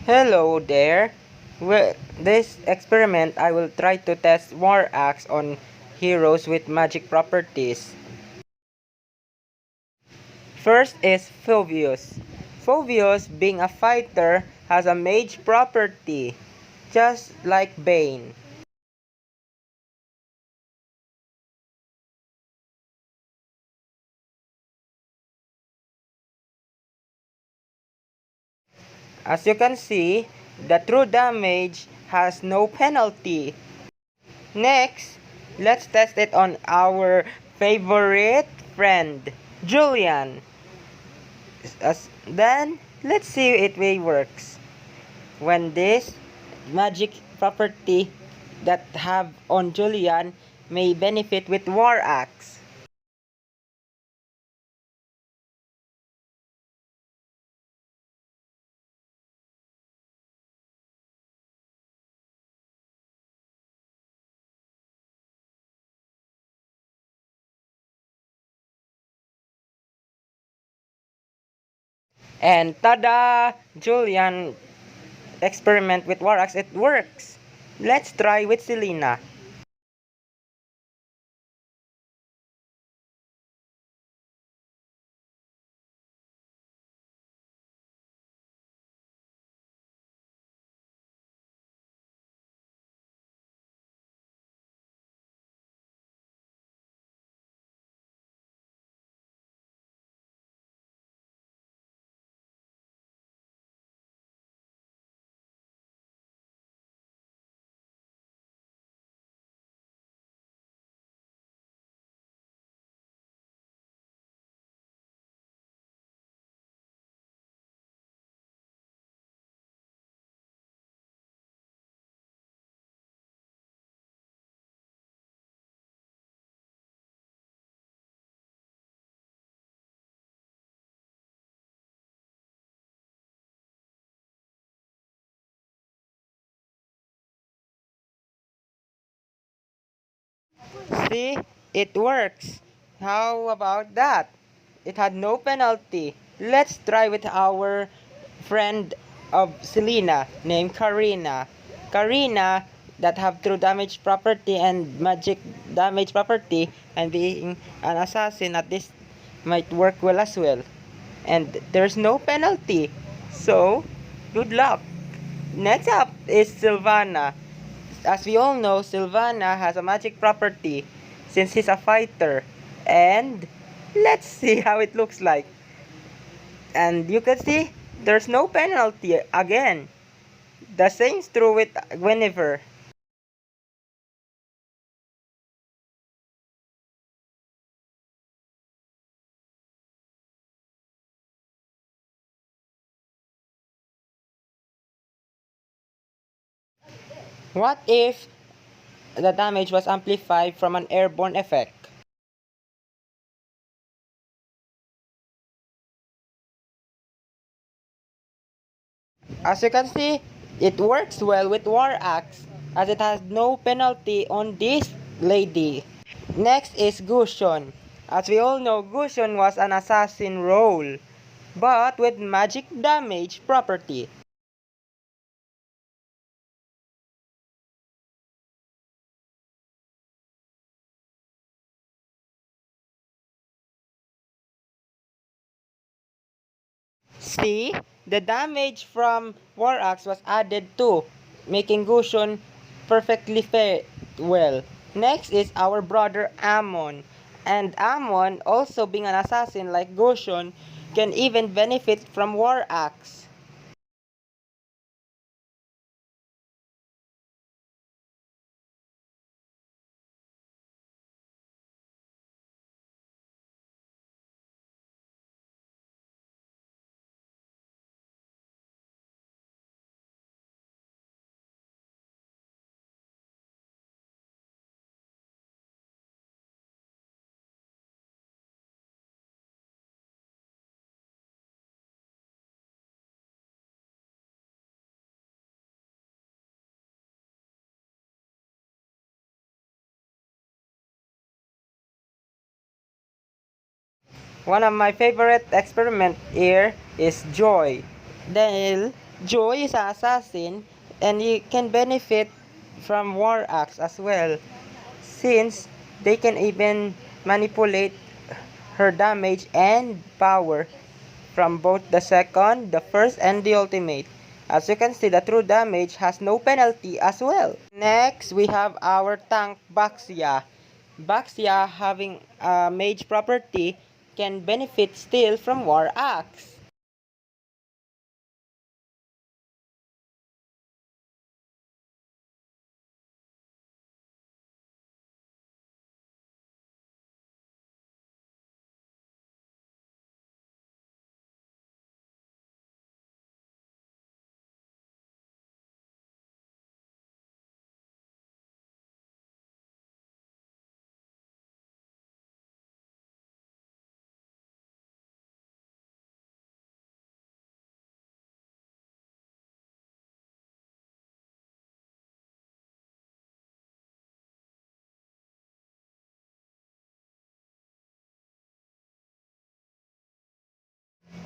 Hello there. With this experiment, I will try to test War Axe on heroes with magic properties. First is Phobius. Phobius, being a fighter, has a mage property, just like Bane. As you can see, the true damage has no penalty. Next, let's test it on our favorite friend, Julian. Then, let's see if it works. When this magic property that have on Julian may benefit with War Axe. And tada! Julian experiment with War Axe, it works. Let's try with Selena. See, it works. How about that? It had no penalty. Let's try with our friend of Selena named Karina. Karina that have true damage property and magic damage property, and being an assassin at this might work well as well. And there's no penalty. So, good luck. Next up is Sylvana. As we all know, Sylvana has a magic property since he's a fighter. And let's see how it looks like. And you can see there's no penalty again. The same is true with Guinevere. What if the damage was amplified from an airborne effect? As you can see, it works well with War Axe as it has no penalty on this lady. Next is Gusion. As we all know, Gusion was an assassin role, but with magic damage property. See, the damage from War Axe was added too, making Gusion perfectly fair well. Next is our brother Amon. And Amon, also being an assassin like Gusion, can even benefit from War Axe. One of my favorite experiment here is Joy. Daniel Joy is an assassin, and he can benefit from War Axe as well, since they can even manipulate her damage and power from both the second, the first, and the ultimate. As you can see, the true damage has no penalty as well. Next, we have our tank Baxia. Baxia, having a mage property, can benefit still from War Axe.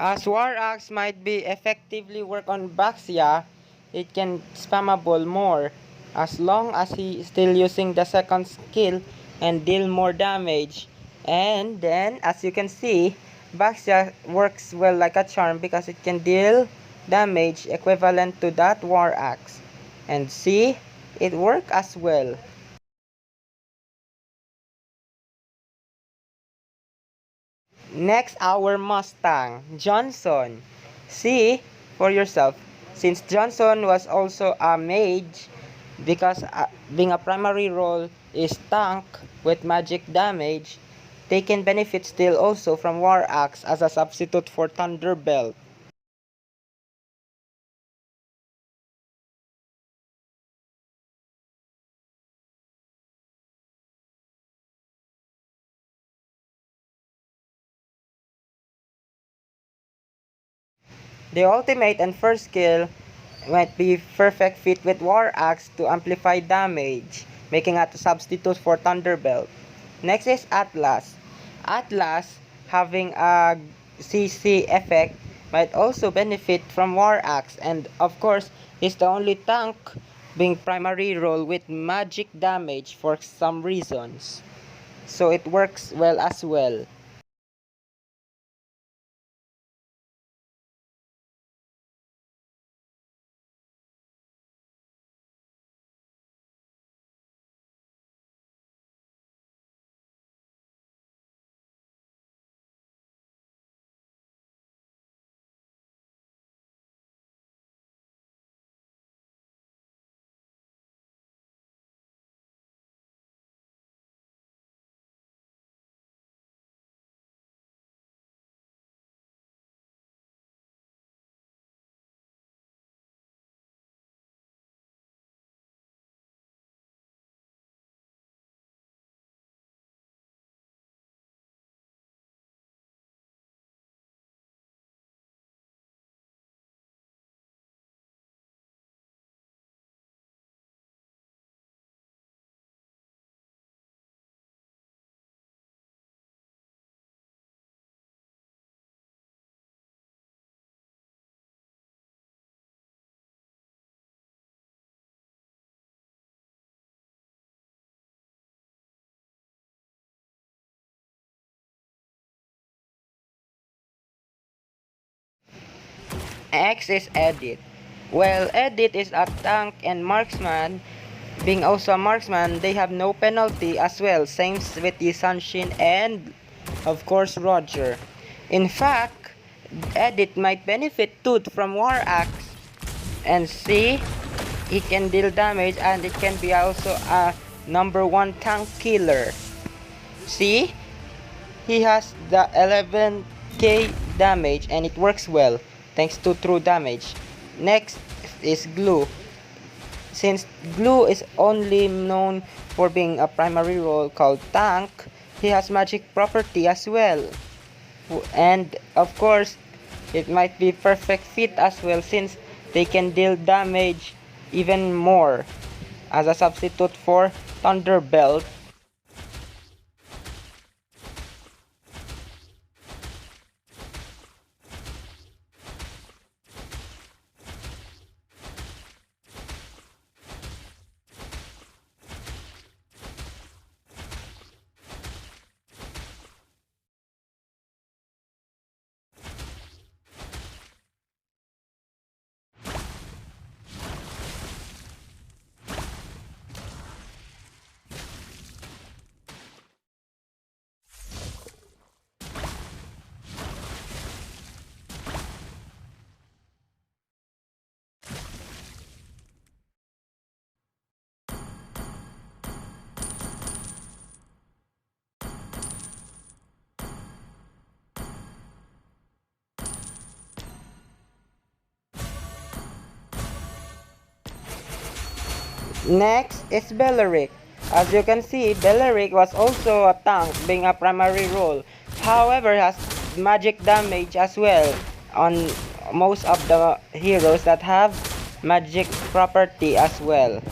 As War Axe might be effectively work on Baxia, it can spammable more as long as he is still using the second skill and deal more damage. And then, as you can see, Baxia works well like a charm because it can deal damage equivalent to that War Axe. And see, it works as well. Next, our Mustang, Johnson. See for yourself, since Johnson was also a mage, because being a primary role is tank with magic damage, they can benefit still also from War Axe as a substitute for Thunderbolt. The ultimate and first skill might be perfect fit with War Axe to amplify damage, making it a substitute for Thunderbolt. Next is Atlas. Atlas, having a CC effect, might also benefit from War Axe, and of course, is the only tank being primary role with magic damage for some reasons. So it works well as well. X is Edit. Well, Edit is a tank and marksman. Being also a marksman, they have no penalty as well. Same with the Sunshin and, of course, Roger. In fact, Edit might benefit Tooth from War Axe. And see, it can deal damage and it can be also a number 1 tank killer. See, he has the 11k damage and it works well thanks to true damage. Next is Glue. Since Glue is only known for being a primary role called tank, he has magic property as well. And of course, it might be perfect fit as well since they can deal damage even more as a substitute for Thunderbelt. Next is Belleric. As you can see, Belleric was also a tank, being a primary role. However, has magic damage as well on most of the heroes that have magic property as well.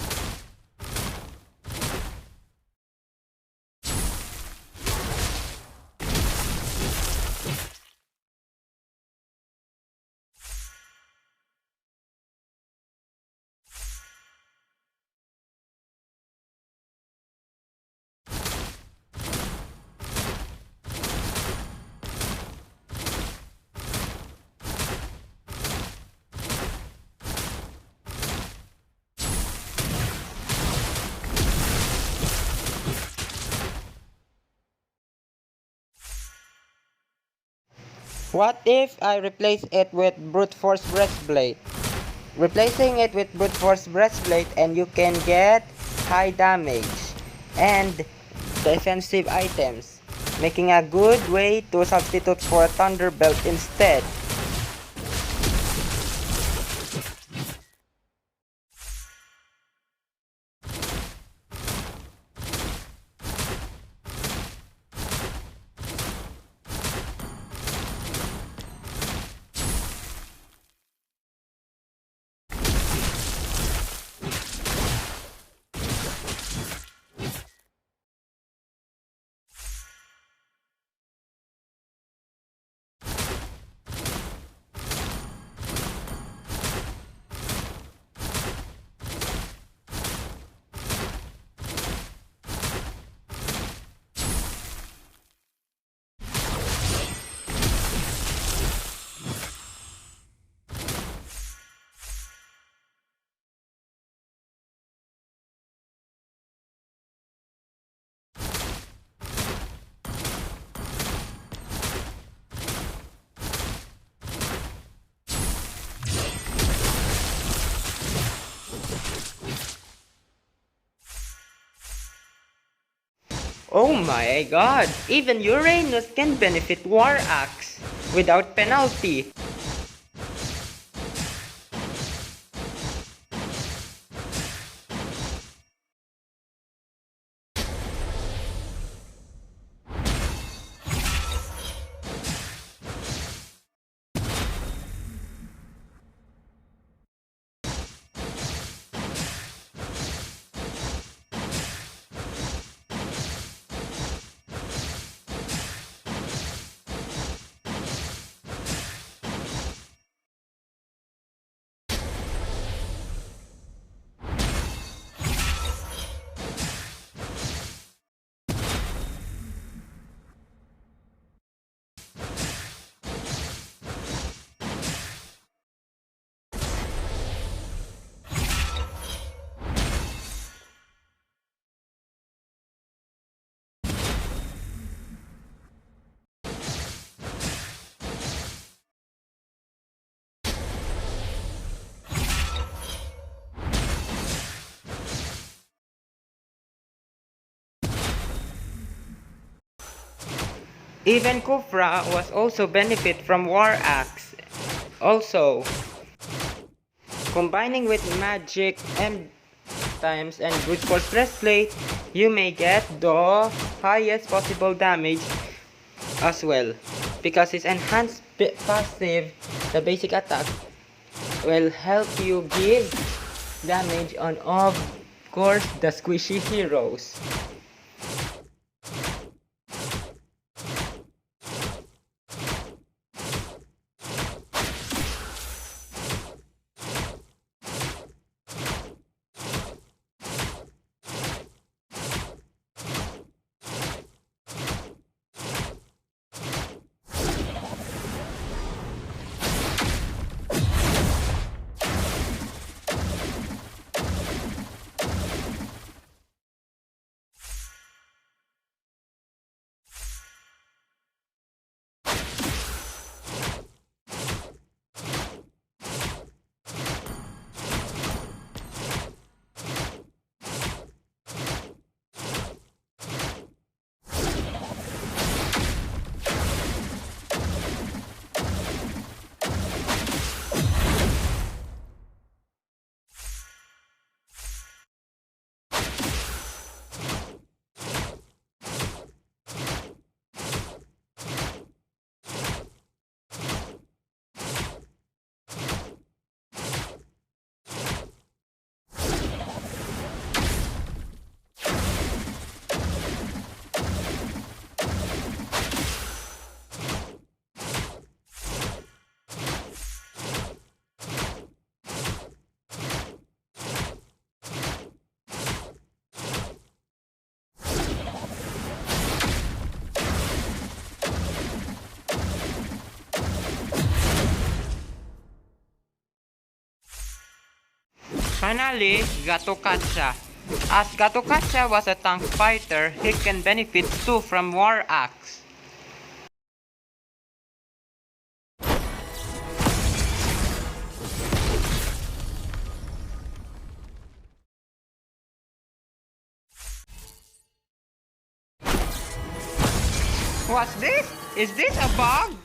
What if I replace it with Brute Force Breastplate? Replacing it with Brute Force Breastplate and you can get high damage and defensive items, making a good way to substitute for a Thunderbelt instead. Oh my god, even Uranus can benefit War Axe without penalty. Even Kufra was also benefit from War Axe. Also, combining with magic and times and brute force breastplate, you may get the highest possible damage as well. Because his enhanced passive, the basic attack, will help you give damage on of course the squishy heroes. Finally, Gatokatcha. As Gatokatcha was a tank fighter, he can benefit too from War Axe. What's this? Is this a bug?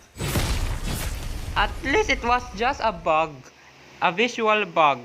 At least it was just a bug. A visual bug.